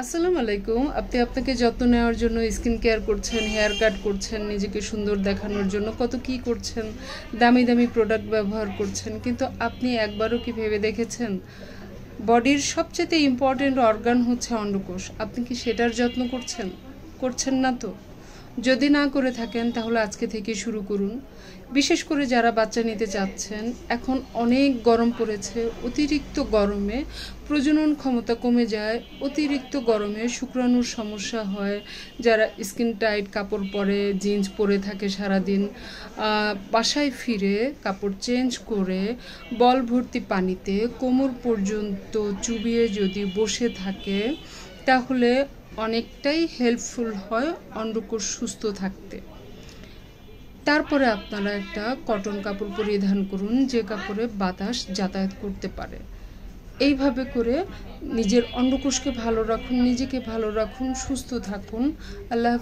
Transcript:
আসসালামু আলাইকুম। আপনি আপনাকে যত্ন নেওয়ার জন্য স্কিন কেয়ার করছেন, হেয়ার কাট করছেন, নিজেকে সুন্দর দেখানোর জন্য কত কি করছেন, দামি দামি প্রোডাক্ট ব্যবহার করছেন, কিন্তু আপনি একবারও কি ভেবে দেখেছেন বডির সবচেয়ে ইম্পর্টেন্ট অর্গান হচ্ছে অন্ডকোষ? আপনি কি সেটার যত্ন করছেন? করছেন না তো? যদি না করে থাকেন তাহলে আজকে থেকে শুরু করুন। বিশেষ করে যারা বাচ্চা নিতে চাচ্ছেন, এখন অনেক গরম পড়েছে। অতিরিক্ত গরমে প্রজনন ক্ষমতা কমে যায়, অতিরিক্ত গরমে শুক্রাণুর সমস্যা হয়। যারা স্কিন টাইট কাপড় পরে, জিন্স পরে থাকে সারাদিন, বাসায় ফিরে কাপড় চেঞ্জ করে বল ভর্তি পানিতে কোমর পর্যন্ত চুবিয়ে যদি বসে থাকে তাহলে অনেকটাই হেল্পফুল হয় অন্ডকোষ সুস্থ থাকতে। তারপরে আপনারা একটা কটন কাপড় পরিধান করুন, যে কাপড়ে বাতাস যাতায়াত করতে পারে। এইভাবে করে নিজের অন্ডকোষকে ভালো রাখুন, নিজেকে ভালো রাখুন, সুস্থ থাকুন। আল্লাহ।